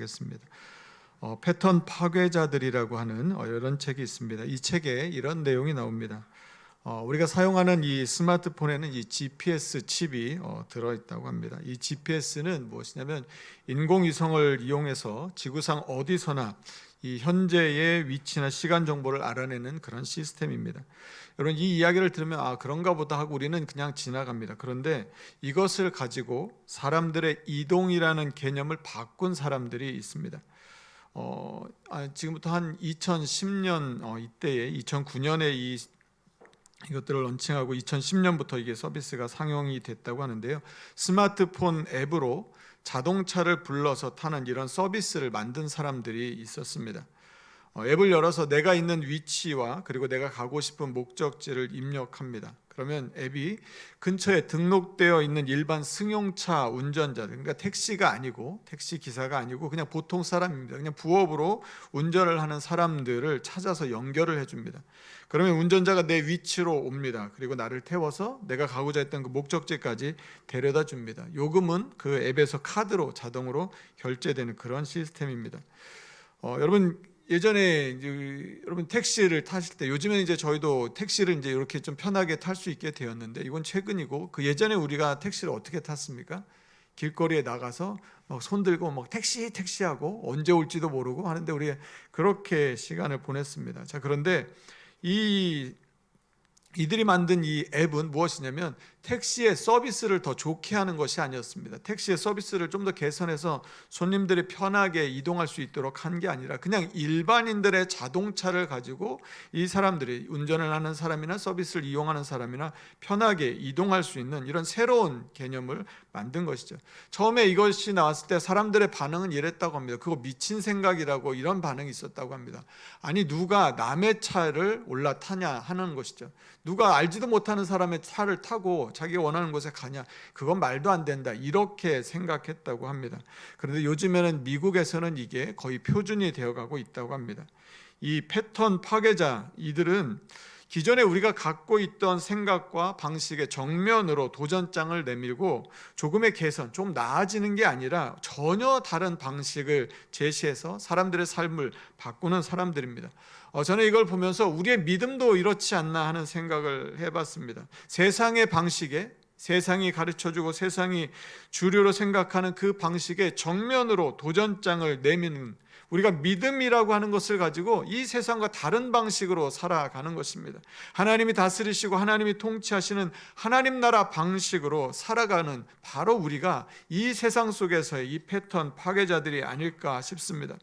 하겠습니다. 패턴 파괴자들이라고 하는 이런 책이 있습니다. 이 책에 이런 내용이 나옵니다. 우리가 사용하는 이 스마트폰에는 이 GPS 칩이 들어있다고 합니다. 이 GPS는 무엇이냐면 인공위성을 이용해서 지구상 어디서나 이 현재의 위치나 시간 정보를 알아내는 그런 시스템입니다. 여러분, 이 이야기를 들으면 그런가 보다 하고 우리는 그냥 지나갑니다. 그런데 이것을 가지고 사람들의 이동이라는 개념을 바꾼 사람들이 있습니다. 지금부터 한 2010년 이때에 2009년에 이것들을 런칭하고 2010년부터 이게 서비스가 상용이 됐다고 하는데요. 스마트폰 앱으로 자동차를 불러서 타는 이런 서비스를 만든 사람들이 있었습니다. 앱을 열어서 내가 있는 위치와 그리고 내가 가고 싶은 목적지를 입력합니다. 그러면 앱이 근처에 등록되어 있는 일반 승용차 운전자들, 그러니까 택시가 아니고 택시 기사가 아니고 그냥 보통 사람입니다. 그냥 부업으로 운전을 하는 사람들을 찾아서 연결을 해줍니다. 그러면 운전자가 내 위치로 옵니다. 그리고 나를 태워서 내가 가고자 했던 그 목적지까지 데려다 줍니다. 요금은 그 앱에서 카드로 자동으로 결제되는 그런 시스템입니다. 여러분, 예전에 여러분 택시를 타실 때, 요즘에 이제 저희도 택시를 이제 이렇게 좀 편하게 탈 수 있게 되었는데, 이건 최근이고, 그 예전에 우리가 택시를 어떻게 탔습니까? 길거리에 나가서 막 손 들고 막 택시하고 언제 올지도 모르고 하는데 우리가 그렇게 시간을 보냈습니다. 자, 그런데 이들이 만든 이 앱은 무엇이냐면 택시의 서비스를 더 좋게 하는 것이 아니었습니다. 택시의 서비스를 좀 더 개선해서 손님들이 편하게 이동할 수 있도록 한 게 아니라 그냥 일반인들의 자동차를 가지고 이 사람들이, 운전을 하는 사람이나 서비스를 이용하는 사람이나 편하게 이동할 수 있는 이런 새로운 개념을 만든 것이죠. 처음에 이것이 나왔을 때 사람들의 반응은 이랬다고 합니다. 그거 미친 생각이라고, 이런 반응이 있었다고 합니다. 아니, 누가 남의 차를 올라타냐 하는 것이죠. 누가 알지도 못하는 사람의 차를 타고 자기가 원하는 곳에 가냐, 그건 말도 안 된다, 이렇게 생각했다고 합니다. 그런데 요즘에는 미국에서는 이게 거의 표준이 되어가고 있다고 합니다. 이 패턴 파괴자, 이들은 기존에 우리가 갖고 있던 생각과 방식의 정면으로 도전장을 내밀고 조금의 개선, 좀 나아지는 게 아니라 전혀 다른 방식을 제시해서 사람들의 삶을 바꾸는 사람들입니다. 저는 이걸 보면서 우리의 믿음도 이렇지 않나 하는 생각을 해봤습니다. 세상의 방식에, 세상이 가르쳐주고 세상이 주류로 생각하는 그 방식에 정면으로 도전장을 내미는, 우리가 믿음이라고 하는 것을 가지고 이 세상과 다른 방식으로 살아가는 것입니다. 하나님이 다스리시고 하나님이 통치하시는 하나님 나라 방식으로 살아가는 바로 우리가 이 세상 속에서의 이 패턴 파괴자들이 아닐까 싶습니다.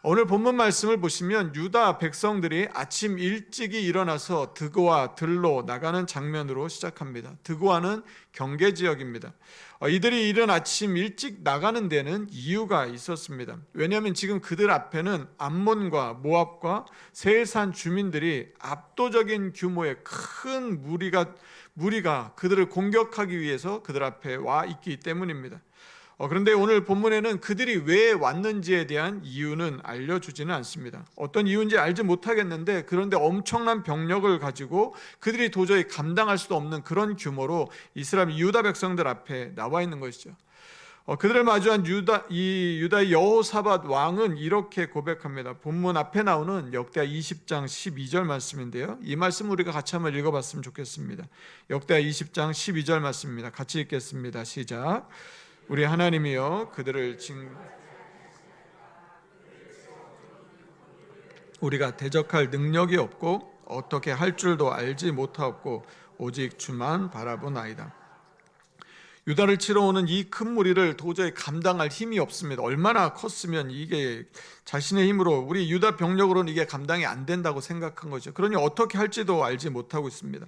오늘 본문 말씀을 보시면 유다 백성들이 아침 일찍이 일어나서 드고와 들로 나가는 장면으로 시작합니다. 드고와는 경계 지역입니다. 이들이 이른 아침 일찍 나가는 데는 이유가 있었습니다. 왜냐하면 지금 그들 앞에는 암몬과 모압과 세일산 주민들이 압도적인 규모의 큰 무리가 그들을 공격하기 위해서 그들 앞에 와 있기 때문입니다. 그런데 오늘 본문에는 그들이 왜 왔는지에 대한 이유는 알려주지는 않습니다. 어떤 이유인지 알지 못하겠는데, 그런데 엄청난 병력을 가지고 그들이 도저히 감당할 수도 없는 그런 규모로 이스라엘 유다 백성들 앞에 나와 있는 것이죠. 그들을 마주한 유다의 여호사밧 왕은 이렇게 고백합니다. 본문 앞에 나오는 역대하 20장 12절 말씀인데요. 이 말씀 우리가 같이 한번 읽어봤으면 좋겠습니다. 역대하 20장 12절 말씀입니다. 같이 읽겠습니다. 시작. 우리 하나님이여, 우리가 대적할 능력이 없고 어떻게 할 줄도 알지 못하옵고 오직 주만 바라보나이다. 유다를 치러 오는 이 큰 무리를 도저히 감당할 힘이 없습니다. 얼마나 컸으면 이게 자신의 힘으로, 우리 유다 병력으로는 이게 감당이 안 된다고 생각한 거죠. 그러니 어떻게 할지도 알지 못하고 있습니다.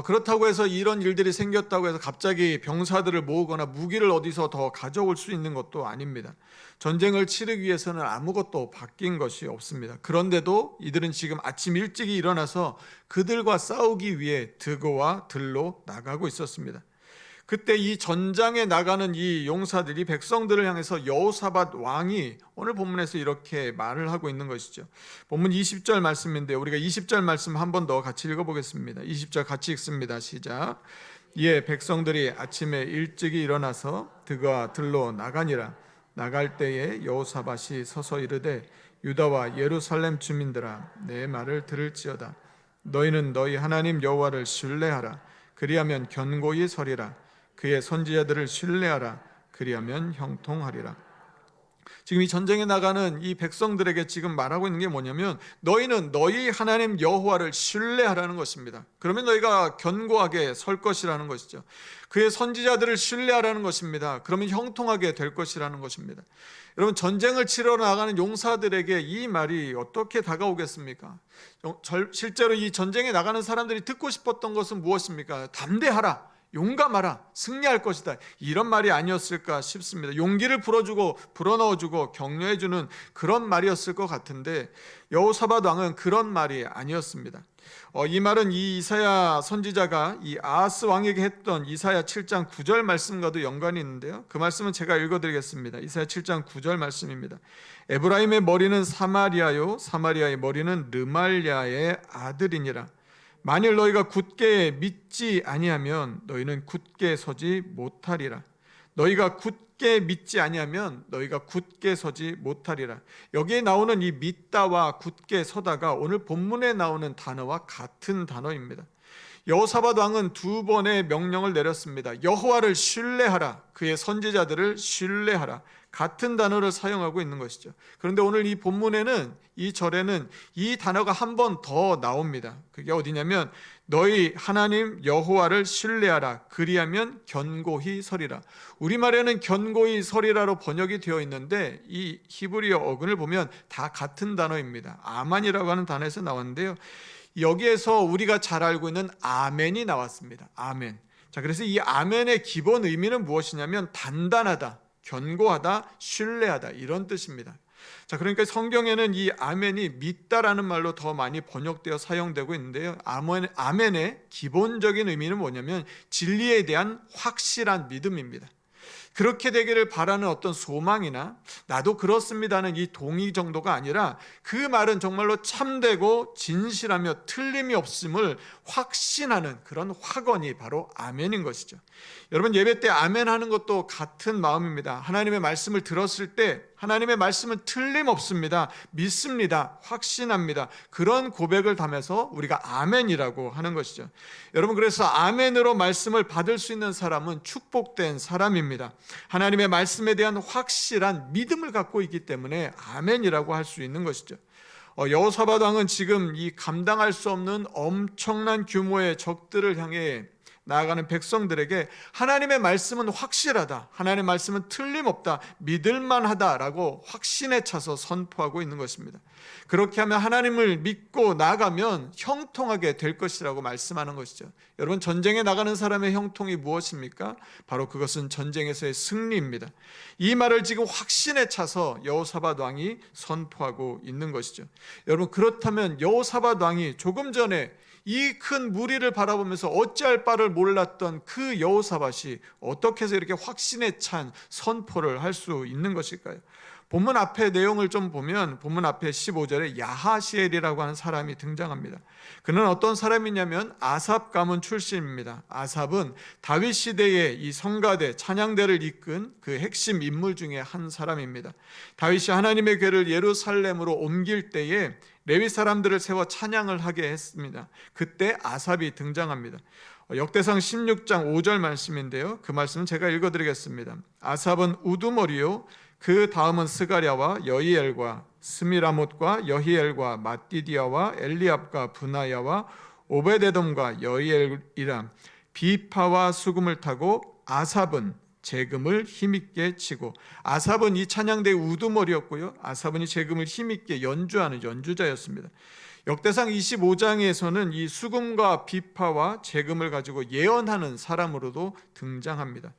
그렇다고 해서 이런 일들이 생겼다고 해서 갑자기 병사들을 모으거나 무기를 어디서 더 가져올 수 있는 것도 아닙니다. 전쟁을 치르기 위해서는 아무것도 바뀐 것이 없습니다. 그런데도 이들은 지금 아침 일찍이 일어나서 그들과 싸우기 위해 드고와 들로 나가고 있었습니다. 그때 이 전장에 나가는 이 용사들이 백성들을 향해서 여호사밧 왕이 오늘 본문에서 이렇게 말을 하고 있는 것이죠. 본문 20절 말씀인데 우리가 20절 말씀 한 번 더 같이 읽어보겠습니다. 20절 같이 읽습니다. 시작. 이에 백성들이 아침에 일찍이 일어나서 드고와 들로 나가니라. 나갈 때에 여호사밧이 서서 이르되 유다와 예루살렘 주민들아 내 말을 들을지어다. 너희는 너희 하나님 여호와를 신뢰하라. 그리하면 견고히 서리라. 그의 선지자들을 신뢰하라. 그리하면 형통하리라. 지금 이 전쟁에 나가는 이 백성들에게 지금 말하고 있는 게 뭐냐면 너희는 너희 하나님 여호와를 신뢰하라는 것입니다. 그러면 너희가 견고하게 설 것이라는 것이죠. 그의 선지자들을 신뢰하라는 것입니다. 그러면 형통하게 될 것이라는 것입니다. 여러분, 전쟁을 치러 나가는 용사들에게 이 말이 어떻게 다가오겠습니까? 실제로 이 전쟁에 나가는 사람들이 듣고 싶었던 것은 무엇입니까? 담대하라, 용감하라, 승리할 것이다, 이런 말이 아니었을까 싶습니다. 용기를 불어넣어주고 격려해주는 그런 말이었을 것 같은데 여호사밧 왕은 그런 말이 아니었습니다. 이 말은 이 이사야 선지자가 이 아하스 왕에게 했던 이사야 7장 9절 말씀과도 연관이 있는데요, 그 말씀은 제가 읽어드리겠습니다. 이사야 7장 9절 말씀입니다. 에브라임의 머리는 사마리아요 사마리아의 머리는 르말랴의 아들이니라. 만일 너희가 굳게 믿지 아니하면 너희는 굳게 서지 못하리라. 너희가 굳게 믿지 아니하면 너희가 굳게 서지 못하리라. 여기에 나오는 이 믿다와 굳게 서다가 오늘 본문에 나오는 단어와 같은 단어입니다. 여호사밧 왕은 두 번의 명령을 내렸습니다. 여호와를 신뢰하라, 그의 선지자들을 신뢰하라. 같은 단어를 사용하고 있는 것이죠. 그런데 오늘 이 본문에는, 이 절에는 이 단어가 한 번 더 나옵니다. 그게 어디냐면 너희 하나님 여호와를 신뢰하라. 그리하면 견고히 서리라. 우리말에는 견고히 서리라로 번역이 되어 있는데 이 히브리어 어근을 보면 다 같은 단어입니다. 아만이라고 하는 단어에서 나왔는데요, 여기에서 우리가 잘 알고 있는 아멘이 나왔습니다. 아멘. 자, 그래서 이 아멘의 기본 의미는 무엇이냐면 단단하다, 견고하다, 신뢰하다, 이런 뜻입니다. 자, 그러니까 성경에는 이 아멘이 믿다라는 말로 더 많이 번역되어 사용되고 있는데요, 아멘의 기본적인 의미는 뭐냐면 진리에 대한 확실한 믿음입니다. 그렇게 되기를 바라는 어떤 소망이나 나도 그렇습니다는 이 동의 정도가 아니라 그 말은 정말로 참되고 진실하며 틀림이 없음을 확신하는 그런 확언이 바로 아멘인 것이죠. 여러분, 예배 때 아멘 하는 것도 같은 마음입니다. 하나님의 말씀을 들었을 때 하나님의 말씀은 틀림없습니다, 믿습니다, 확신합니다, 그런 고백을 담아서 우리가 아멘이라고 하는 것이죠. 여러분, 그래서 아멘으로 말씀을 받을 수 있는 사람은 축복된 사람입니다. 하나님의 말씀에 대한 확실한 믿음을 갖고 있기 때문에 아멘이라고 할 수 있는 것이죠. 여호사밧 왕은 지금 이 감당할 수 없는 엄청난 규모의 적들을 향해 나아가는 백성들에게 하나님의 말씀은 확실하다, 하나님의 말씀은 틀림없다, 믿을만하다라고 확신에 차서 선포하고 있는 것입니다. 그렇게 하면 하나님을 믿고 나가면 형통하게 될 것이라고 말씀하는 것이죠. 여러분, 전쟁에 나가는 사람의 형통이 무엇입니까? 바로 그것은 전쟁에서의 승리입니다. 이 말을 지금 확신에 차서 여호사밧 왕이 선포하고 있는 것이죠. 여러분, 그렇다면 여호사밧 왕이 조금 전에 이 큰 무리를 바라보면서 어찌할 바를 몰랐던 그 여호사밧이 어떻게 해서 이렇게 확신에 찬 선포를 할 수 있는 것일까요? 본문 앞에 내용을 좀 보면 본문 앞에 15절에 야하시엘이라고 하는 사람이 등장합니다. 그는 어떤 사람이냐면 아삽 가문 출신입니다. 아삽은 다윗 시대의 이 성가대, 찬양대를 이끈 그 핵심 인물 중에 한 사람입니다. 다윗이 하나님의 궤를 예루살렘으로 옮길 때에 레위 사람들을 세워 찬양을 하게 했습니다. 그때 아삽이 등장합니다. 역대상 16장 5절 말씀인데요, 그 말씀은 제가 읽어드리겠습니다. 아삽은 우두머리요, 그 다음은 스가랴와 여히엘과 스미라못과 여히엘과 마띠디아와 엘리압과 브나야와 오베데돔과 여히엘이라. 비파와 수금을 타고 아삽은 재금을 힘있게 치고. 아삽은 이 찬양대의 우두머리였고요, 아삽은 이 재금을 힘있게 연주하는 연주자였습니다. 역대상 25장에서는 이 수금과 비파와 재금을 가지고 예언하는 사람으로도 등장합니다.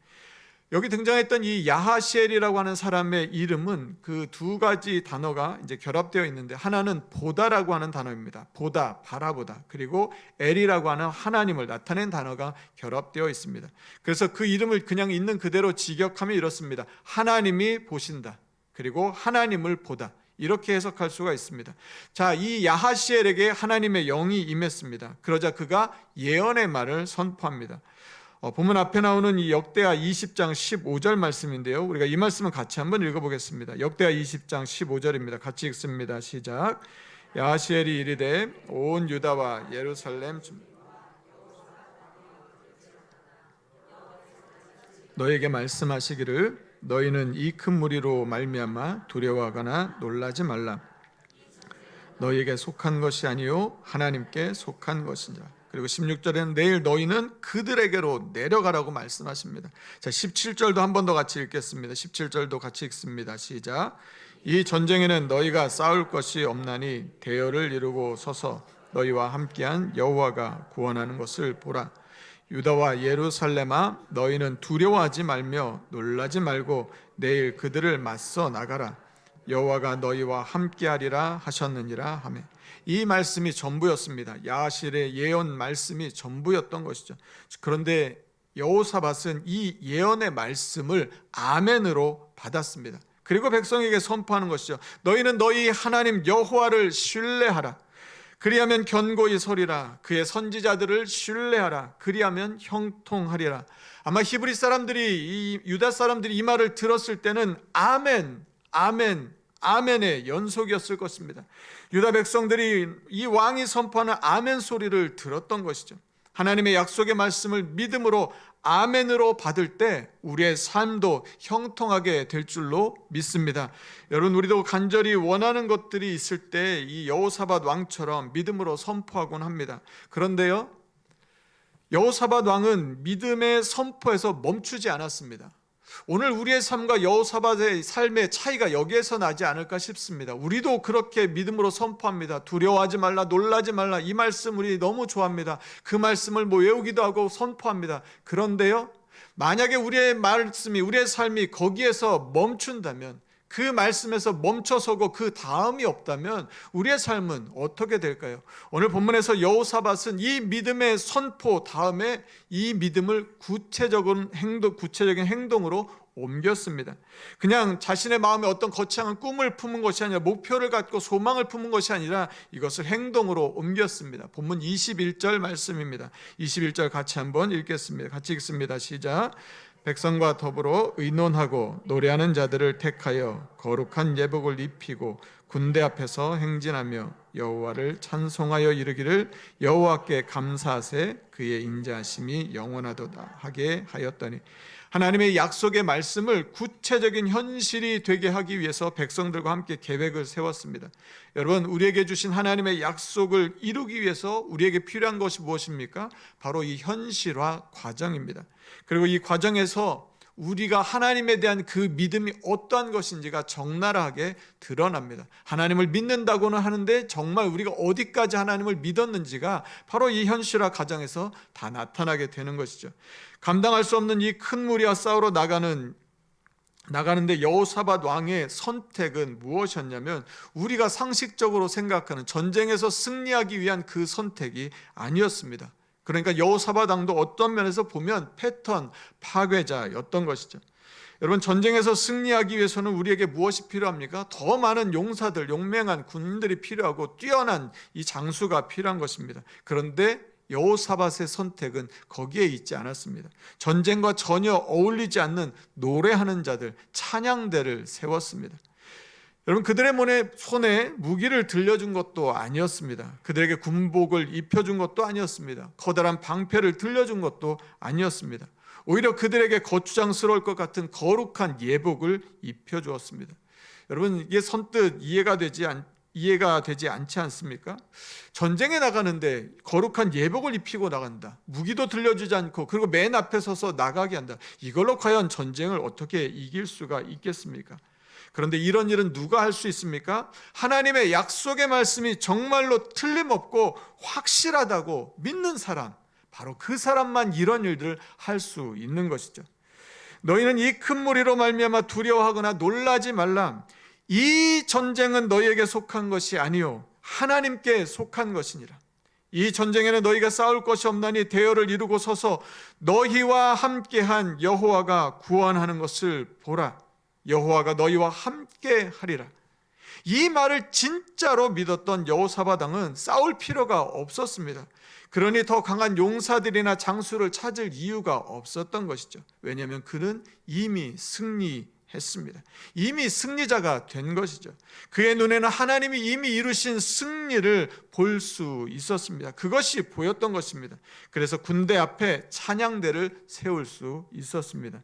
여기 등장했던 이 야하시엘이라고 하는 사람의 이름은 그 두 가지 단어가 이제 결합되어 있는데, 하나는 보다라고 하는 단어입니다. 보다, 바라보다. 그리고 엘이라고 하는 하나님을 나타낸 단어가 결합되어 있습니다. 그래서 그 이름을 그냥 있는 그대로 직역하면 이렇습니다. 하나님이 보신다, 그리고 하나님을 보다, 이렇게 해석할 수가 있습니다. 자, 이 야하시엘에게 하나님의 영이 임했습니다. 그러자 그가 예언의 말을 선포합니다. 본문 앞에 나오는 이 역대하 20장 15절 말씀인데요. 우리가 이 말씀을 같이 한번 읽어보겠습니다. 역대하 20장 15절입니다. 같이 읽습니다. 시작. 야하시엘이 이르되 온 유다와 예루살렘 너에게 말씀하시기를 너희는 이 큰 무리로 말미암아 두려워하거나 놀라지 말라. 너희에게 속한 것이 아니요 하나님께 속한 것이니라. 그리고 16절에는 내일 너희는 그들에게로 내려가라고 말씀하십니다. 자, 17절도 한 번 더 같이 읽겠습니다. 17절도 같이 읽습니다. 시작. 이 전쟁에는 너희가 싸울 것이 없나니 대열을 이루고 서서 너희와 함께한 여호와가 구원하는 것을 보라. 유다와 예루살렘아 너희는 두려워하지 말며 놀라지 말고 내일 그들을 맞서 나가라. 여호와가 너희와 함께하리라 하셨느니라 하매. 이 말씀이 전부였습니다. 야하실의 예언 말씀이 전부였던 것이죠. 그런데 여호사밧은 이 예언의 말씀을 아멘으로 받았습니다. 그리고 백성에게 선포하는 것이죠. 너희는 너희 하나님 여호와를 신뢰하라. 그리하면 견고히 서리라. 그의 선지자들을 신뢰하라. 그리하면 형통하리라. 아마 히브리 사람들이, 이 유다 사람들이 이 말을 들었을 때는 아멘, 아멘, 아멘의 연속이었을 것입니다. 유다 백성들이 이 왕이 선포하는 아멘 소리를 들었던 것이죠. 하나님의 약속의 말씀을 믿음으로 아멘으로 받을 때 우리의 삶도 형통하게 될 줄로 믿습니다. 여러분, 우리도 간절히 원하는 것들이 있을 때 이 여호사밧 왕처럼 믿음으로 선포하곤 합니다. 그런데요, 여호사밧 왕은 믿음의 선포에서 멈추지 않았습니다. 오늘 우리의 삶과 여호사밧의 삶의 차이가 여기에서 나지 않을까 싶습니다. 우리도 그렇게 믿음으로 선포합니다. 두려워하지 말라, 놀라지 말라. 이 말씀 우리 너무 좋아합니다. 그 말씀을 외우기도 하고 선포합니다. 그런데요, 만약에 우리의 말씀이, 우리의 삶이 거기에서 멈춘다면, 그 말씀에서 멈춰서고 그 다음이 없다면 우리의 삶은 어떻게 될까요? 오늘 본문에서 여호사밧은 이 믿음의 선포 다음에 이 믿음을 구체적인 행동으로 옮겼습니다. 그냥 자신의 마음에 어떤 거창한 꿈을 품은 것이 아니라, 목표를 갖고 소망을 품은 것이 아니라 이것을 행동으로 옮겼습니다. 본문 21절 말씀입니다. 21절 같이 한번 읽겠습니다. 같이 읽습니다. 시작. 백성과 더불어 의논하고 노래하는 자들을 택하여 거룩한 예복을 입히고 군대 앞에서 행진하며 여호와를 찬송하여 이르기를 여호와께 감사하세 그의 인자하심이 영원하도다 하게 하였더니. 하나님의 약속의 말씀을 구체적인 현실이 되게 하기 위해서 백성들과 함께 계획을 세웠습니다. 여러분, 우리에게 주신 하나님의 약속을 이루기 위해서 우리에게 필요한 것이 무엇입니까? 바로 이 현실화 과정입니다. 그리고 이 과정에서 우리가 하나님에 대한 그 믿음이 어떠한 것인지가 적나라하게 드러납니다. 하나님을 믿는다고는 하는데 정말 우리가 어디까지 하나님을 믿었는지가 바로 이 현실화 과정에서 다 나타나게 되는 것이죠. 감당할 수 없는 이 큰 무리와 싸우러 나가는데 여호사밧 왕의 선택은 무엇이었냐면, 우리가 상식적으로 생각하는 전쟁에서 승리하기 위한 그 선택이 아니었습니다. 그러니까 여호사밧 왕도 어떤 면에서 보면 패턴 파괴자였던 것이죠. 여러분, 전쟁에서 승리하기 위해서는 우리에게 무엇이 필요합니까? 더 많은 용사들, 용맹한 군인들이 필요하고 뛰어난 이 장수가 필요한 것입니다. 그런데 여호사밧의 선택은 거기에 있지 않았습니다. 전쟁과 전혀 어울리지 않는 노래하는 자들, 찬양대를 세웠습니다. 여러분, 그들의 손에 무기를 들려준 것도 아니었습니다. 그들에게 군복을 입혀준 것도 아니었습니다. 커다란 방패를 들려준 것도 아니었습니다. 오히려 그들에게 거추장스러울 것 같은 거룩한 예복을 입혀주었습니다. 여러분, 이게 선뜻 이해가 되지 않지 않습니까? 전쟁에 나가는데 거룩한 예복을 입히고 나간다. 무기도 들려주지 않고, 그리고 맨 앞에 서서 나가게 한다. 이걸로 과연 전쟁을 어떻게 이길 수가 있겠습니까? 그런데 이런 일은 누가 할 수 있습니까? 하나님의 약속의 말씀이 정말로 틀림없고 확실하다고 믿는 사람, 바로 그 사람만 이런 일들을 할 수 있는 것이죠. 너희는 이 큰 무리로 말미암아 두려워하거나 놀라지 말라. 이 전쟁은 너희에게 속한 것이 아니요 하나님께 속한 것이니라. 이 전쟁에는 너희가 싸울 것이 없나니 대열을 이루고 서서 너희와 함께한 여호와가 구원하는 것을 보라. 여호와가 너희와 함께 하리라. 이 말을 진짜로 믿었던 여호사밧 왕은 싸울 필요가 없었습니다. 그러니 더 강한 용사들이나 장수를 찾을 이유가 없었던 것이죠. 왜냐하면 그는 이미 승리했습니다. 이미 승리자가 된 것이죠. 그의 눈에는 하나님이 이미 이루신 승리를 볼 수 있었습니다. 그것이 보였던 것입니다. 그래서 군대 앞에 찬양대를 세울 수 있었습니다.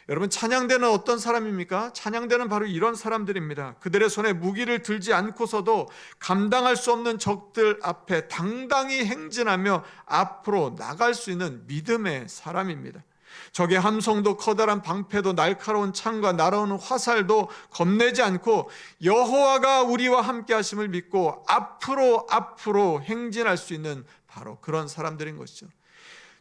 여러분, 찬양대는 어떤 사람입니까? 찬양대는 바로 이런 사람들입니다. 그들의 손에 무기를 들지 않고서도 감당할 수 없는 적들 앞에 당당히 행진하며 앞으로 나갈 수 있는 믿음의 사람입니다. 적의 함성도 커다란 방패도 날카로운 창과 날아오는 화살도 겁내지 않고 여호와가 우리와 함께 하심을 믿고 앞으로 행진할 수 있는 바로 그런 사람들인 것이죠.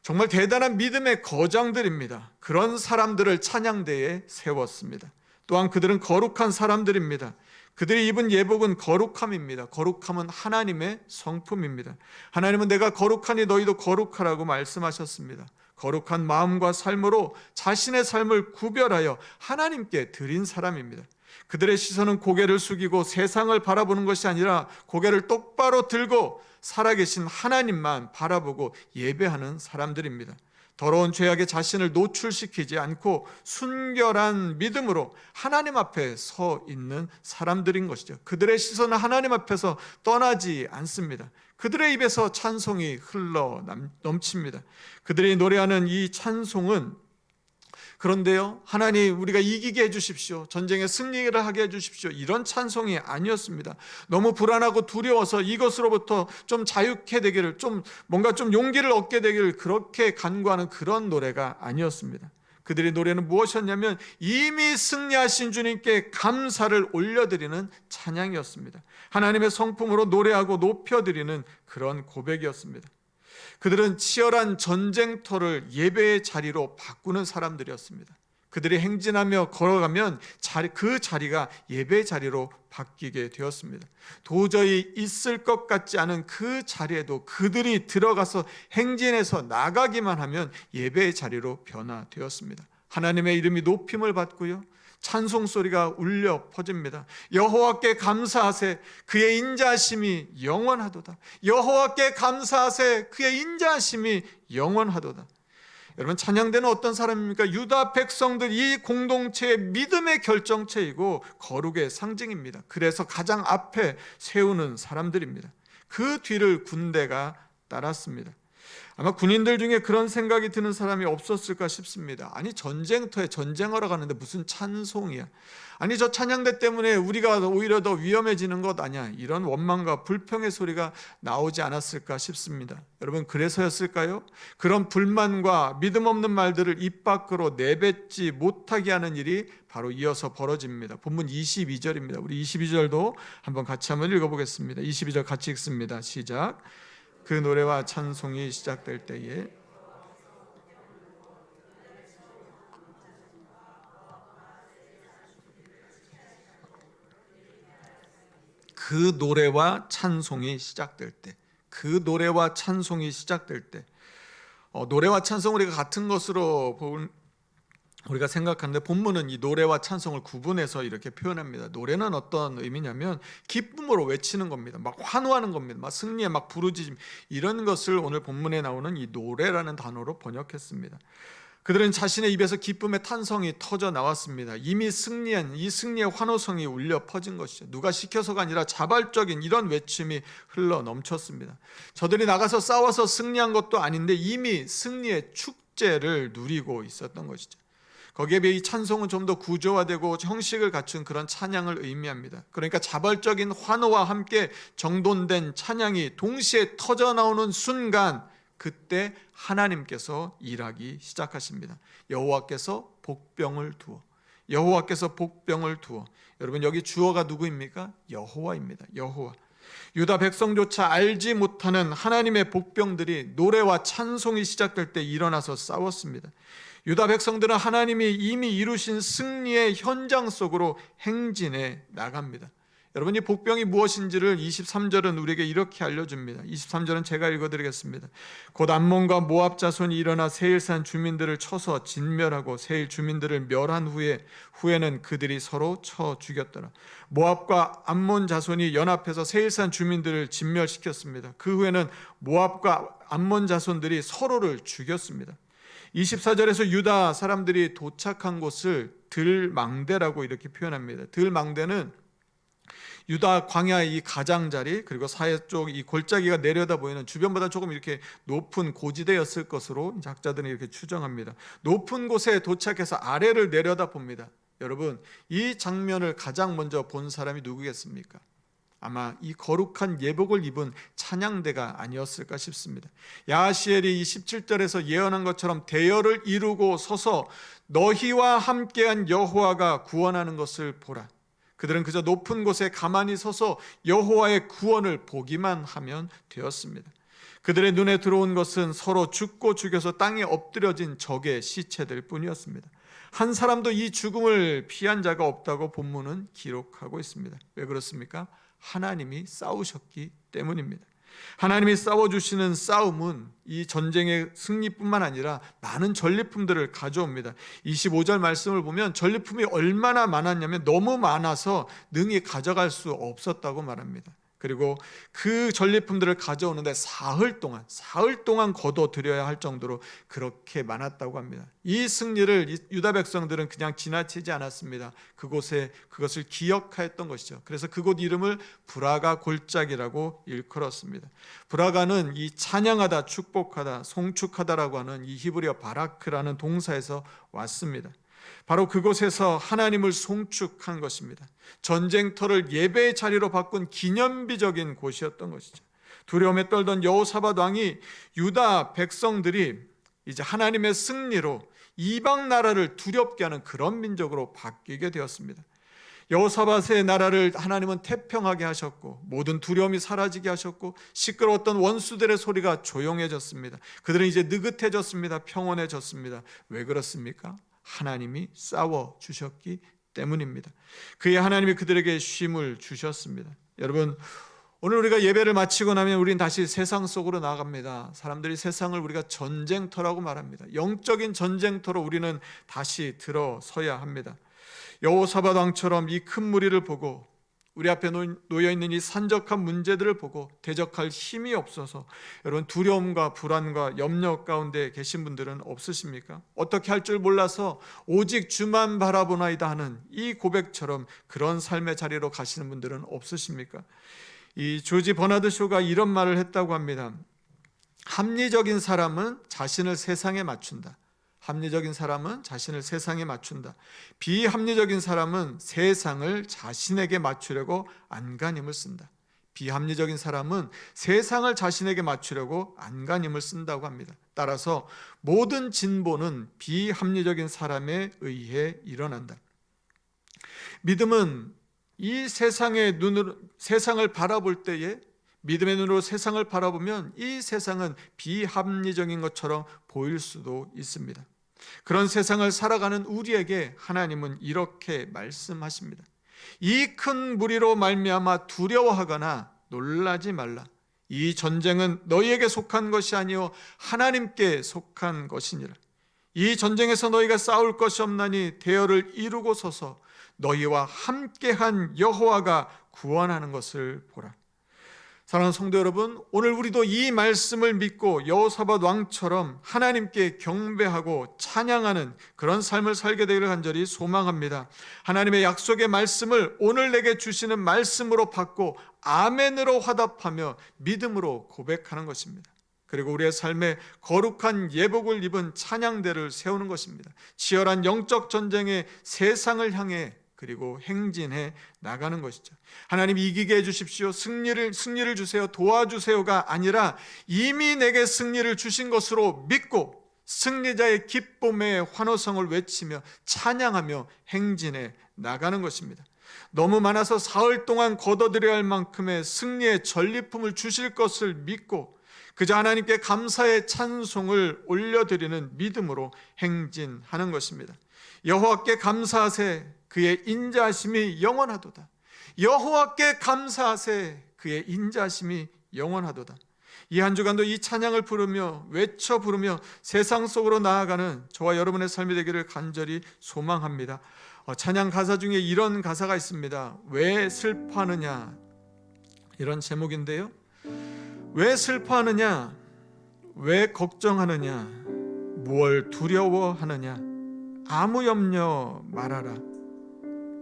정말 대단한 믿음의 거장들입니다. 그런 사람들을 찬양대에 세웠습니다. 또한 그들은 거룩한 사람들입니다. 그들이 입은 예복은 거룩함입니다. 거룩함은 하나님의 성품입니다. 하나님은 내가 거룩하니 너희도 거룩하라고 말씀하셨습니다. 거룩한 마음과 삶으로 자신의 삶을 구별하여 하나님께 드린 사람입니다. 그들의 시선은 고개를 숙이고 세상을 바라보는 것이 아니라 고개를 똑바로 들고 살아계신 하나님만 바라보고 예배하는 사람들입니다. 더러운 죄악에 자신을 노출시키지 않고 순결한 믿음으로 하나님 앞에 서 있는 사람들인 것이죠. 그들의 시선은 하나님 앞에서 떠나지 않습니다. 그들의 입에서 찬송이 흘러 넘칩니다. 그들이 노래하는 이 찬송은, 그런데요, 하나님 우리가 이기게 해주십시오, 전쟁에 승리를 하게 해주십시오, 이런 찬송이 아니었습니다. 너무 불안하고 두려워서 이것으로부터 좀 자유케 되기를, 뭔가 좀 용기를 얻게 되기를 그렇게 간구하는 그런 노래가 아니었습니다. 그들의 노래는 무엇이었냐면 이미 승리하신 주님께 감사를 올려드리는 찬양이었습니다. 하나님의 성품으로 노래하고 높여드리는 그런 고백이었습니다. 그들은 치열한 전쟁터를 예배의 자리로 바꾸는 사람들이었습니다. 그들이 행진하며 걸어가면 그 자리가 예배의 자리로 바뀌게 되었습니다. 도저히 있을 것 같지 않은 그 자리에도 그들이 들어가서 행진해서 나가기만 하면 예배의 자리로 변화되었습니다. 하나님의 이름이 높임을 받고요, 찬송 소리가 울려 퍼집니다. 여호와께 감사하세, 그의 인자하심이 영원하도다. 여호와께 감사하세, 그의 인자하심이 영원하도다. 여러분, 찬양대는 어떤 사람입니까? 유다 백성들, 이 공동체의 믿음의 결정체이고 거룩의 상징입니다. 그래서 가장 앞에 세우는 사람들입니다. 그 뒤를 군대가 따랐습니다. 아마 군인들 중에 그런 생각이 드는 사람이 없었을까 싶습니다. 아니, 전쟁터에 전쟁하러 가는데 무슨 찬송이야, 아니 저 찬양대 때문에 우리가 오히려 더 위험해지는 것 아니야, 이런 원망과 불평의 소리가 나오지 않았을까 싶습니다. 여러분, 그래서였을까요? 그런 불만과 믿음 없는 말들을 입 밖으로 내뱉지 못하게 하는 일이 바로 이어서 벌어집니다. 본문 22절입니다. 우리 22절도 한번 같이 한번 읽어보겠습니다. 22절 같이 읽습니다. 시작. 그 노래와 찬송이 시작될 때에 그 노래와 찬송이 시작될 때, 그 노래와 찬송이 시작될 때, 노래와 찬송 우리가 같은 것으로 우리가 생각하는데 본문은 이 노래와 찬송을 구분해서 이렇게 표현합니다. 노래는 어떤 의미냐면 기쁨으로 외치는 겁니다. 막 환호하는 겁니다. 막 승리에 막 부르짖음, 이런 것을 오늘 본문에 나오는 이 노래라는 단어로 번역했습니다. 그들은 자신의 입에서 기쁨의 탄성이 터져 나왔습니다. 이미 승리한 이 승리의 환호성이 울려 퍼진 것이죠. 누가 시켜서가 아니라 자발적인 이런 외침이 흘러 넘쳤습니다. 저들이 나가서 싸워서 승리한 것도 아닌데 이미 승리의 축제를 누리고 있었던 것이죠. 거기에 비해 이 찬송은 좀 더 구조화되고 형식을 갖춘 그런 찬양을 의미합니다. 그러니까 자발적인 환호와 함께 정돈된 찬양이 동시에 터져 나오는 순간, 그때 하나님께서 일하기 시작하십니다. 여호와께서 복병을 두어, 여호와께서 복병을 두어. 여러분, 여기 주어가 누구입니까? 여호와입니다. 여호와. 유다 백성조차 알지 못하는 하나님의 복병들이 노래와 찬송이 시작될 때 일어나서 싸웠습니다. 유다 백성들은 하나님이 이미 이루신 승리의 현장 속으로 행진해 나갑니다. 여러분, 이 복병이 무엇인지를 23절은 우리에게 이렇게 알려줍니다. 23절은 제가 읽어드리겠습니다. 곧 암몬과 모압 자손이 일어나 세일산 주민들을 쳐서 진멸하고 세일 주민들을 멸한 후에는 그들이 서로 쳐 죽였더라. 모압과 암몬 자손이 연합해서 세일산 주민들을 진멸시켰습니다. 그 후에는 모압과 암몬 자손들이 서로를 죽였습니다. 24절에서 유다 사람들이 도착한 곳을 들망대라고 이렇게 표현합니다. 들망대는 유다 광야의 이 가장자리, 그리고 사해 쪽 이 골짜기가 내려다 보이는 주변보다 조금 이렇게 높은 고지대였을 것으로 학자들은 이렇게 추정합니다. 높은 곳에 도착해서 아래를 내려다 봅니다. 여러분, 이 장면을 가장 먼저 본 사람이 누구겠습니까? 아마 이 거룩한 예복을 입은 찬양대가 아니었을까 싶습니다. 야하시엘이 이 17절에서 예언한 것처럼 대열을 이루고 서서 너희와 함께한 여호와가 구원하는 것을 보라. 그들은 그저 높은 곳에 가만히 서서 여호와의 구원을 보기만 하면 되었습니다. 그들의 눈에 들어온 것은 서로 죽고 죽여서 땅에 엎드려진 적의 시체들 뿐이었습니다. 한 사람도 이 죽음을 피한 자가 없다고 본문은 기록하고 있습니다. 왜 그렇습니까? 하나님이 싸우셨기 때문입니다. 하나님이 싸워주시는 싸움은 이 전쟁의 승리뿐만 아니라 많은 전리품들을 가져옵니다. 25절 말씀을 보면 전리품이 얼마나 많았냐면 너무 많아서 능히 가져갈 수 없었다고 말합니다. 그리고 그 전리품들을 가져오는데 사흘 동안 거둬들여야 할 정도로 그렇게 많았다고 합니다. 이 승리를 유다 백성들은 그냥 지나치지 않았습니다. 그것을 기억하였던 것이죠. 그래서 그곳 이름을 브라가 골짜기라고 일컬었습니다. 브라가는 이 찬양하다, 축복하다, 송축하다라고 하는 이 히브리어 바라크라는 동사에서 왔습니다. 바로 그곳에서 하나님을 송축한 것입니다. 전쟁터를 예배의 자리로 바꾼 기념비적인 곳이었던 것이죠. 두려움에 떨던 여호사밧 왕이 유다 백성들이 이제 하나님의 승리로 이방 나라를 두렵게 하는 그런 민족으로 바뀌게 되었습니다. 여호사밧의 나라를 하나님은 태평하게 하셨고 모든 두려움이 사라지게 하셨고 시끄러웠던 원수들의 소리가 조용해졌습니다. 그들은 이제 느긋해졌습니다. 평온해졌습니다. 왜 그렇습니까? 하나님이 싸워주셨기 때문입니다. 그의 하나님이 그들에게 쉼을 주셨습니다. 여러분, 오늘 우리가 예배를 마치고 나면 우리는 다시 세상 속으로 나아갑니다. 사람들이 세상을 우리가 전쟁터라고 말합니다. 영적인 전쟁터로 우리는 다시 들어서야 합니다. 여호사밧 왕처럼 이 큰 무리를 보고 우리 앞에 놓여있는 이 산적한 문제들을 보고 대적할 힘이 없어서 여러분 두려움과 불안과 염려 가운데 계신 분들은 없으십니까? 어떻게 할 줄 몰라서 오직 주만 바라보나이다 하는 이 고백처럼 그런 삶의 자리로 가시는 분들은 없으십니까? 이 조지 버나드 쇼가 이런 말을 했다고 합니다. 합리적인 사람은 자신을 세상에 맞춘다. 합리적인 사람은 자신을 세상에 맞춘다. 비합리적인 사람은 세상을 자신에게 맞추려고 안간힘을 쓴다. 비합리적인 사람은 세상을 자신에게 맞추려고 안간힘을 쓴다고 합니다. 따라서 모든 진보는 비합리적인 사람에 의해 일어난다. 믿음은 이 세상의 눈으로 세상을 바라볼 때에 믿음의 눈으로 세상을 바라보면 이 세상은 비합리적인 것처럼 보일 수도 있습니다. 그런 세상을 살아가는 우리에게 하나님은 이렇게 말씀하십니다. 이 큰 무리로 말미암아 두려워하거나 놀라지 말라. 이 전쟁은 너희에게 속한 것이 아니요 하나님께 속한 것이니라. 이 전쟁에서 너희가 싸울 것이 없나니 대열을 이루고 서서 너희와 함께한 여호와가 구원하는 것을 보라. 사랑하는 성도 여러분, 오늘 우리도 이 말씀을 믿고 여호사밧 왕처럼 하나님께 경배하고 찬양하는 그런 삶을 살게 되기를 간절히 소망합니다. 하나님의 약속의 말씀을 오늘 내게 주시는 말씀으로 받고 아멘으로 화답하며 믿음으로 고백하는 것입니다. 그리고 우리의 삶에 거룩한 예복을 입은 찬양대를 세우는 것입니다. 치열한 영적 전쟁의 세상을 향해 그리고 행진해 나가는 것이죠. 하나님 이기게 해주십시오. 승리를 주세요. 도와주세요가 아니라 이미 내게 승리를 주신 것으로 믿고 승리자의 기쁨의 환호성을 외치며 찬양하며 행진해 나가는 것입니다. 너무 많아서 사흘 동안 거둬들여야 할 만큼의 승리의 전리품을 주실 것을 믿고 그저 하나님께 감사의 찬송을 올려드리는 믿음으로 행진하는 것입니다. 여호와께 감사하세. 그의 인자하심이 영원하도다. 여호와께 감사하세. 그의 인자심이 영원하도다. 이 한 주간도 이 찬양을 부르며 외쳐 부르며 세상 속으로 나아가는 저와 여러분의 삶이 되기를 간절히 소망합니다. 찬양 가사 중에 이런 가사가 있습니다. 왜 슬퍼하느냐, 이런 제목인데요. 왜 슬퍼하느냐, 왜 걱정하느냐, 무얼 두려워하느냐, 아무 염려 말아라.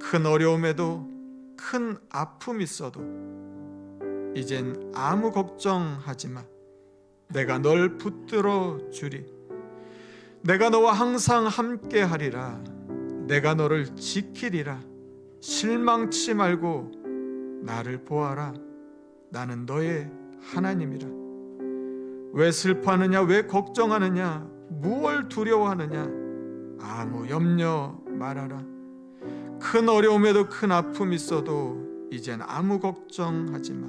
큰 어려움에도 큰 아픔 있어도 이젠 아무 걱정하지 마. 내가 널 붙들어 주리. 내가 너와 항상 함께 하리라. 내가 너를 지키리라. 실망치 말고 나를 보아라. 나는 너의 하나님이라. 왜 슬퍼하느냐, 왜 걱정하느냐, 무얼 두려워하느냐, 아무 염려 말아라. 큰 어려움에도 큰 아픔 있어도 이젠 아무 걱정하지 마.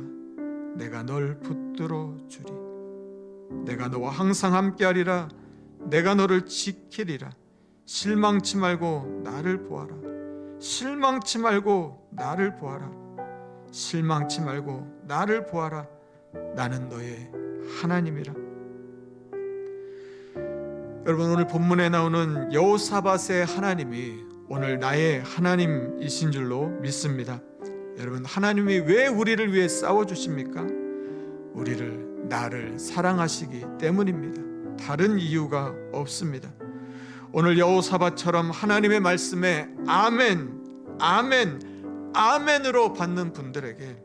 내가 널 붙들어 주리. 내가 너와 항상 함께하리라. 내가 너를 지키리라. 실망치 말고 나를 보아라. 실망치 말고 나를 보아라. 실망치 말고 나를 보아라. 나는 너의 하나님이라. 여러분, 오늘 본문에 나오는 여호사밧의 하나님이 오늘 나의 하나님이신 줄로 믿습니다. 여러분, 하나님이 왜 우리를 위해 싸워주십니까? 나를 사랑하시기 때문입니다. 다른 이유가 없습니다. 오늘 여호사밧처럼 하나님의 말씀에 아멘, 아멘, 아멘으로 받는 분들에게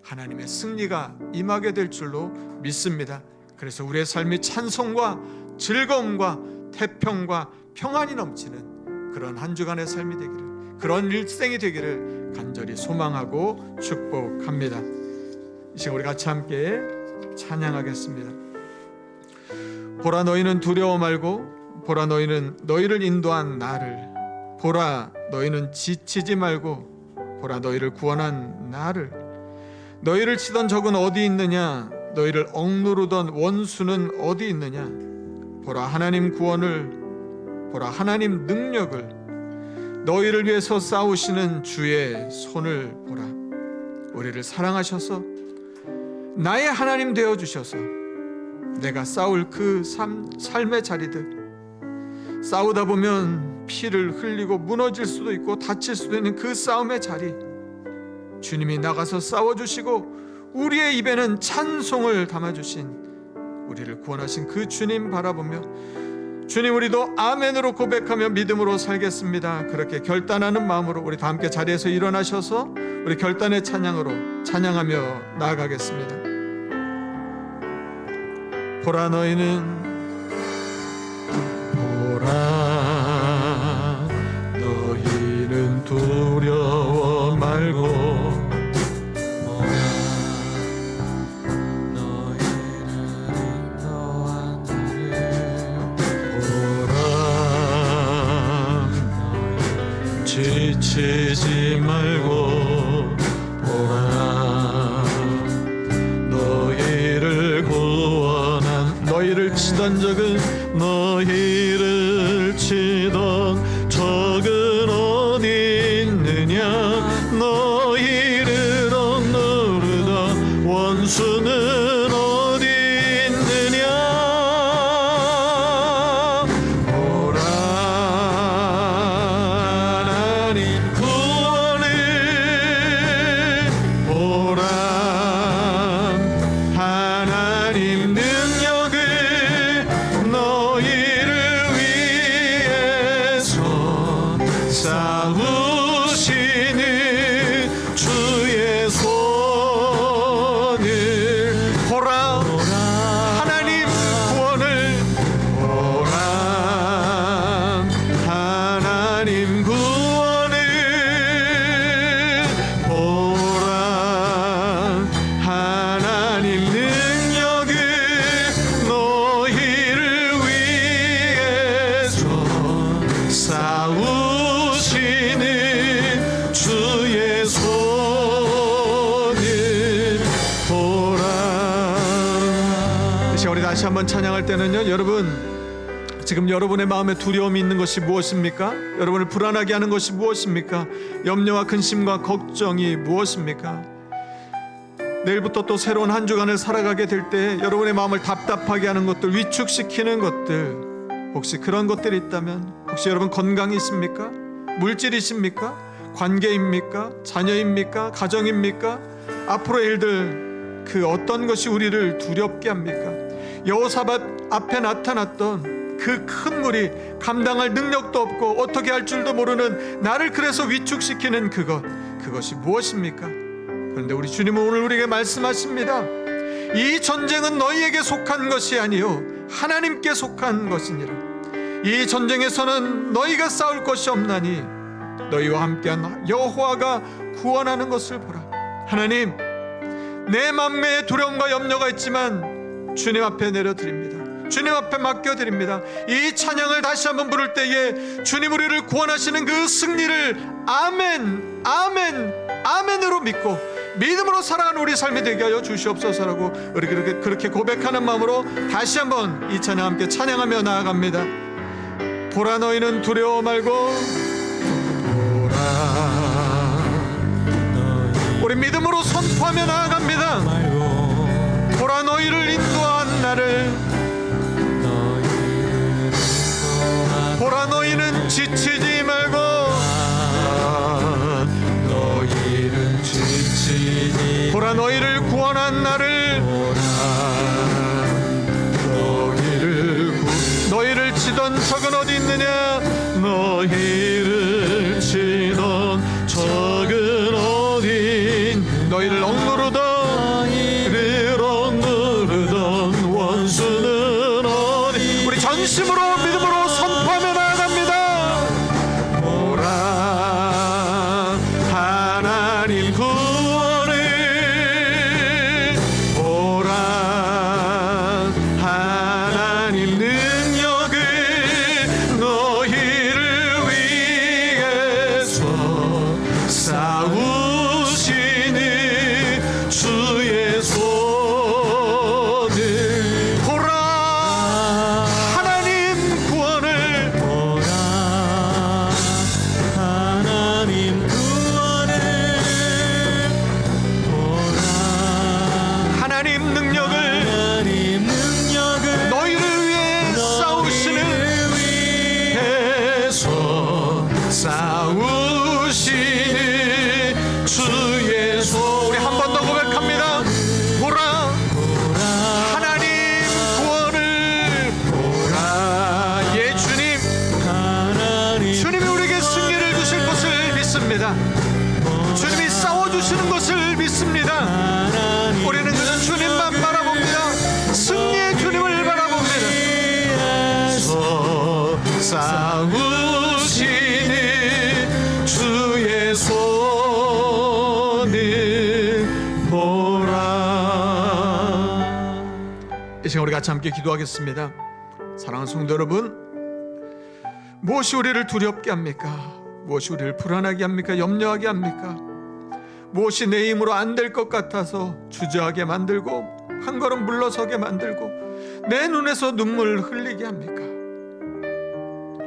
하나님의 승리가 임하게 될 줄로 믿습니다. 그래서 우리의 삶이 찬송과 즐거움과 태평과 평안이 넘치는 그런 한 주간의 삶이 되기를, 그런 일생이 되기를 간절히 소망하고 축복합니다. 이 시간 우리 같이 함께 찬양하겠습니다. 보라, 너희는 두려워 말고, 보라, 너희는 너희를 인도한 나를, 보라, 너희는 지치지 말고, 보라, 너희를 구원한 나를. 너희를 치던 적은 어디 있느냐, 너희를 억누르던 원수는 어디 있느냐. 보라, 하나님 구원을, 보라, 하나님 능력을, 너희를 위해서 싸우시는 주의 손을 보라. 우리를 사랑하셔서 나의 하나님 되어주셔서 내가 싸울 그 삶의 자리들, 싸우다 보면 피를 흘리고 무너질 수도 있고 다칠 수도 있는 그 싸움의 자리, 주님이 나가서 싸워주시고 우리의 입에는 찬송을 담아주신, 우리를 구원하신 그 주님 바라보며, 주님, 우리도 아멘으로 고백하며 믿음으로 살겠습니다. 그렇게 결단하는 마음으로 우리 다 함께 자리에서 일어나셔서 우리 결단의 찬양으로 찬양하며 나아가겠습니다. 보라, 너희는 두려워 말고, 지치지 말고, 보라, 너희를 구원한, 너희를 치던 적은, 너희를 치던 적은 어디 있느냐, 너희를 억누르던 원수는 어디 있느냐. 다시 한번 찬양할 때는요, 여러분 지금 여러분의 마음에 두려움이 있는 것이 무엇입니까? 여러분을 불안하게 하는 것이 무엇입니까? 염려와 근심과 걱정이 무엇입니까? 내일부터 또 새로운 한 주간을 살아가게 될 때 여러분의 마음을 답답하게 하는 것들, 위축시키는 것들, 혹시 그런 것들이 있다면, 혹시 여러분 건강이십니까? 물질이십니까? 관계입니까? 자녀입니까? 가정입니까? 앞으로의 일들, 그 어떤 것이 우리를 두렵게 합니까? 여호사밧 앞에 나타났던 그 큰 물이 감당할 능력도 없고 어떻게 할 줄도 모르는 나를 그래서 위축시키는 그것이 무엇입니까? 그런데 우리 주님은 오늘 우리에게 말씀하십니다. 이 전쟁은 너희에게 속한 것이 아니요 하나님께 속한 것이니라. 이 전쟁에서는 너희가 싸울 것이 없나니 너희와 함께한 여호와가 구원하는 것을 보라. 하나님, 내 마음에 두려움과 염려가 있지만 주님 앞에 내려드립니다. 주님 앞에 맡겨드립니다. 이 찬양을 다시 한번 부를 때에 주님 우리를 구원하시는 그 승리를 아멘, 아멘, 아멘으로 믿고 믿음으로 살아가는 우리 삶이 되게 하여 주시옵소서라고 우리 그렇게 고백하는 마음으로 다시 한번 이 찬양 함께 찬양하며 나아갑니다. 보라, 너희는 두려워 말고 보라. 우리 믿음으로 선포하며 나아갑니다. 보라, 너희를 인도한 나를. 보라, 너희는 지치지 말고. 너희는 지치지. 보라, 너희를 구원한 나를. 너희를 치던 적은 어디 있느냐? 너희를 치던 적은 어디? 너희를 억누르던 원수는 어디? 우리 전심으로 믿음으로 선포하며 나아갑니다. 보라, 하나님 구원을. 보라, 하나님 능력을. 너희를 위해서 싸우시는 주의 손을. 보라, 하나님 구원을. 보라, 하나님 구원을. 보라, 하나님 능력을. 하나님 능력을. 너희를 위해 싸우시는 해서 싸우시는 주의 손. 우리 한 번 더 고백합니다. 보라, 하나님 구원을. 보라, 예 주님, 하나님 주님이 우리에게 승리를 주실 것을 믿습니다. 주님이 싸워주시는 것을 믿습니다. 우리는 그저 주님만 바라봅니다. 승리의 주님을 바라봅니다. 싸우시는 주의 손을 보라. 이 시간 우리 같이 함께 기도하겠습니다. 사랑하는 성도 여러분, 무엇이 우리를 두렵게 합니까? 무엇이 우리를 불안하게 합니까? 염려하게 합니까? 무엇이 내 힘으로 안 될 것 같아서 주저하게 만들고 한 걸음 물러서게 만들고 내 눈에서 눈물 흘리게 합니까?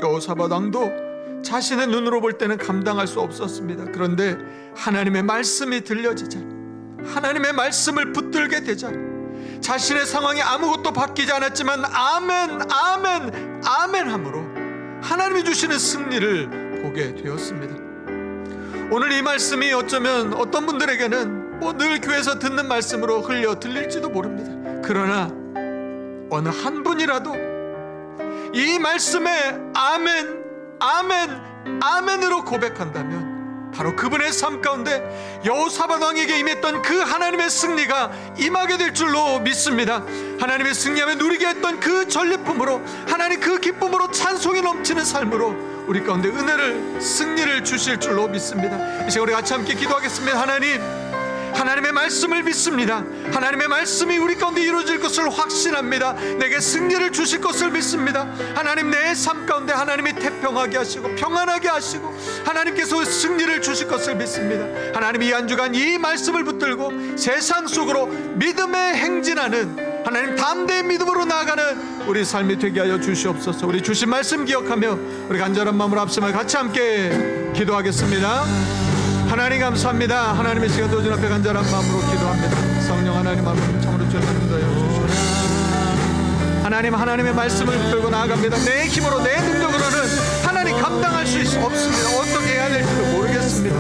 여호사밧 왕도 자신의 눈으로 볼 때는 감당할 수 없었습니다. 그런데 하나님의 말씀이 들려지자, 하나님의 말씀을 붙들게 되자 자신의 상황이 아무것도 바뀌지 않았지만 아멘, 아멘, 아멘 함으로 하나님이 주시는 승리를 보게 되었습니다. 오늘 이 말씀이 어쩌면 어떤 분들에게는 늘 교회에서 듣는 말씀으로 흘려 들릴지도 모릅니다. 그러나 어느 한 분이라도 이 말씀에 아멘, 아멘, 아멘으로 고백한다면 바로 그분의 삶 가운데 여호사밧 왕에게 임했던 그 하나님의 승리가 임하게 될 줄로 믿습니다. 하나님의 승리하며 누리게 했던 그 전리품으로, 하나님 그 기쁨으로 찬송이 넘치는 삶으로 우리 가운데 은혜를, 승리를 주실 줄로 믿습니다. 이 시간 우리 같이 함께 기도하겠습니다. 하나님, 하나님의 말씀을 믿습니다. 하나님의 말씀이 우리 가운데 이루어질 것을 확신합니다. 내게 승리를 주실 것을 믿습니다. 하나님, 내 삶 가운데 하나님이 태평하게 하시고 평안하게 하시고 하나님께서 승리를 주실 것을 믿습니다. 하나님, 이 한 주간 이 말씀을 붙들고 세상 속으로 믿음에 행진하는 하나님 담대히 믿음으로 나아가는 우리 삶이 되게 하여 주시옵소서. 우리 주신 말씀 기억하며 우리 간절한 마음으로 합심을 같이 함께 기도하겠습니다. 하나님 감사합니다. 하나님의 시간 도전 앞에 간절한 마음으로 기도합니다. 성령 하나님 마음으로 참으로 주님하여 주시옵소서. 하나님, 하나님의 말씀을 붙들고 나아갑니다. 내 힘으로 내 능력으로는 하나님 감당할 수 없습니다. 어떻게 해야 될지도 모르겠습니다.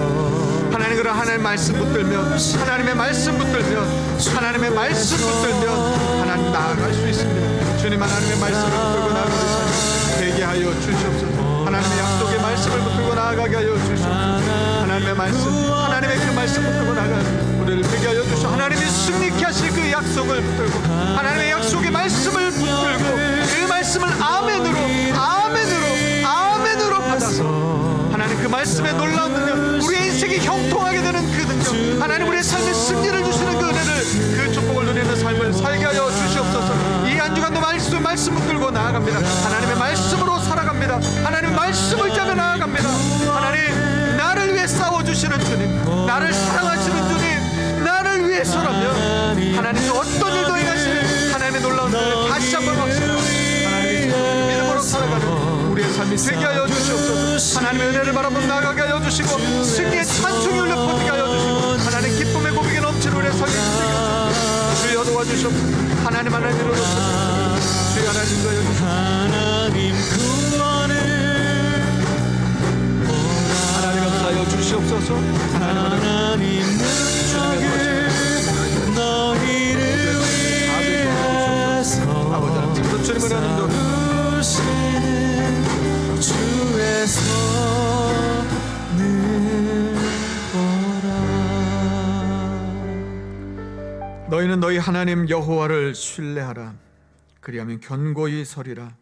하나님, 그런 하나님의 말씀 붙들면, 하나님의 말씀 붙들면, 하나님의 말씀 붙들면 하나님 나아갈 수 있습니다. 주님, 하나님의 말씀을 붙들고 나아가는 삶 되게 하여 주시옵소서. 하나님의 약속의 말씀을 붙들고 나아가게 하여 주시옵소서. 하나님의 말씀, 하나님의 그 말씀 붙들고 나아가는 우리를 되게 하여 주시옵소서. 하나님이 승리케 하실 그 약속을 붙들고, 하나님의 약속의 말씀을 붙들고 그 말씀을 아멘으로 받아서 하나님 그 말씀에 놀라운 능력, 우리의 인생이 형통하게 되는 그 능력, 하나님 우리의 삶에 승리를 주시는 그 은혜를, 그 축복을 누리는 삶을 살게 하여 주시옵소서. 이 한 주간도 말씀 붙들고 나아갑니다. 하나님의 말씀으로 살아갑니다. 하나님의 말씀을 짜며 나아갑니다. 하나님, 나를 위해 싸워주시는 주님, 나를 사랑하시는 주님, 나를 위해서라면 하나님 어떤 일도 행하시는 하나님의 놀라운 은혜를 다시 한번 확신하고 하나님의 믿음으로 살아가는 우리의 삶이 되게 하여 주시옵소서. 하나님의 은혜를 바라보며 나아가게 하여 주시고 승리의 찬송이 울려 퍼지게 하여 주시고 하나님 기쁨의 고백이 넘치는 우리의 삶이 되게 하여 주시옵소서. 주여 도와주시옵소서. 하나님 이루어서 주여 하나님 도와여 주시옵소서. 하나님 구원을 하나님 감사하여 주시옵소서. 하나님 능력을 너희를 위해서 아버지 하나님 주님을 하는 도 주시는 주의 선을 보라. 너희는 너희 하나님 여호와를 신뢰하라. 그리하면 견고히 서리라.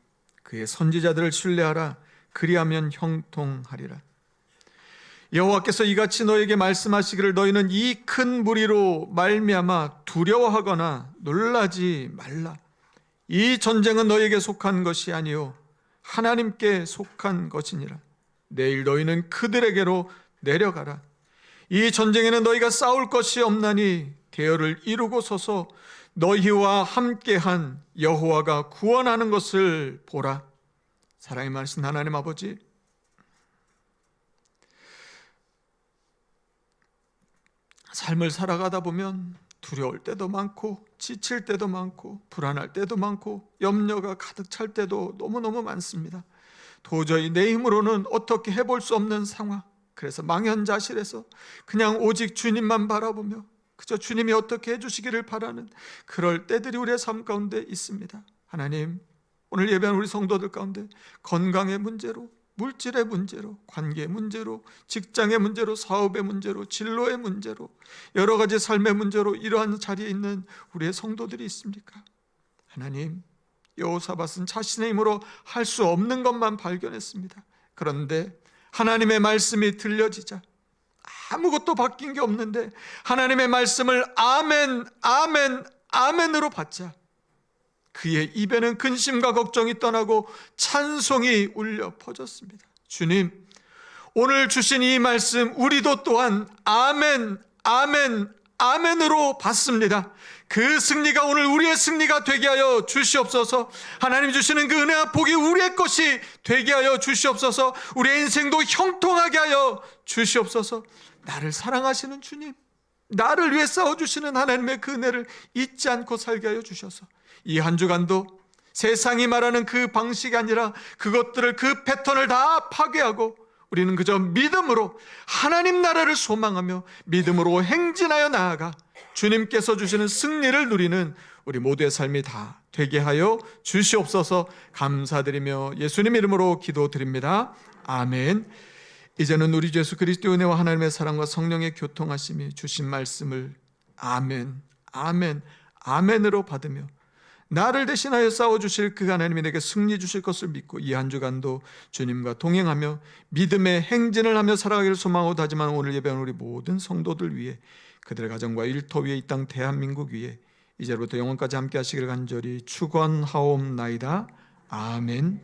그의 선지자들을 신뢰하라. 그리하면 형통하리라. 여호와께서 이같이 너에게 말씀하시기를 너희는 이 큰 무리로 말미암아 두려워하거나 놀라지 말라. 이 전쟁은 너희에게 속한 것이 아니요 하나님께 속한 것이니라. 내일 너희는 그들에게로 내려가라. 이 전쟁에는 너희가 싸울 것이 없나니 대열을 이루고 서서 너희와 함께한 여호와가 구원하는 것을 보라. 사랑의 말씀 하나님 아버지, 삶을 살아가다 보면 두려울 때도 많고 지칠 때도 많고 불안할 때도 많고 염려가 가득 찰 때도 너무너무 많습니다. 도저히 내 힘으로는 어떻게 해볼 수 없는 상황, 그래서 망연자실해서 그냥 오직 주님만 바라보며 그저 주님이 어떻게 해주시기를 바라는 그럴 때들이 우리의 삶 가운데 있습니다. 하나님, 오늘 예배하는 우리 성도들 가운데 건강의 문제로, 물질의 문제로, 관계의 문제로, 직장의 문제로, 사업의 문제로, 진로의 문제로, 여러 가지 삶의 문제로 이러한 자리에 있는 우리의 성도들이 있습니까? 하나님, 여호사밧은 자신의 힘으로 할 수 없는 것만 발견했습니다. 그런데 하나님의 말씀이 들려지자 아무것도 바뀐 게 없는데 하나님의 말씀을 아멘, 아멘, 아멘으로 받자 그의 입에는 근심과 걱정이 떠나고 찬송이 울려 퍼졌습니다. 주님, 오늘 주신 이 말씀 우리도 또한 아멘, 아멘, 아멘으로 받습니다. 그 승리가 오늘 우리의 승리가 되게 하여 주시옵소서. 하나님 주시는 그 은혜와 복이 우리의 것이 되게 하여 주시옵소서. 우리의 인생도 형통하게 하여 주시옵소서. 나를 사랑하시는 주님, 나를 위해 싸워주시는 하나님의 그 은혜를 잊지 않고 살게 하여 주셔서 이 한 주간도 세상이 말하는 그 방식이 아니라 그것들을, 그 패턴을 다 파괴하고 우리는 그저 믿음으로 하나님 나라를 소망하며 믿음으로 행진하여 나아가 주님께서 주시는 승리를 누리는 우리 모두의 삶이 다 되게 하여 주시옵소서. 감사드리며 예수님 이름으로 기도드립니다. 아멘. 이제는 우리 주 예수 그리스도의 은혜와 하나님의 사랑과 성령의 교통하심이 주신 말씀을 아멘, 아멘, 아멘으로 받으며 나를 대신하여 싸워주실 그 하나님이 내게 승리 주실 것을 믿고 이 한 주간도 주님과 동행하며 믿음의 행진을 하며 살아가기를 소망하고 하지만 오늘 예배하는 우리 모든 성도들 위해, 그들의 가정과 일터 위에, 이 땅 대한민국 위에 이제부터 영원까지 함께 하시기를 간절히 축원하옵나이다. 아멘.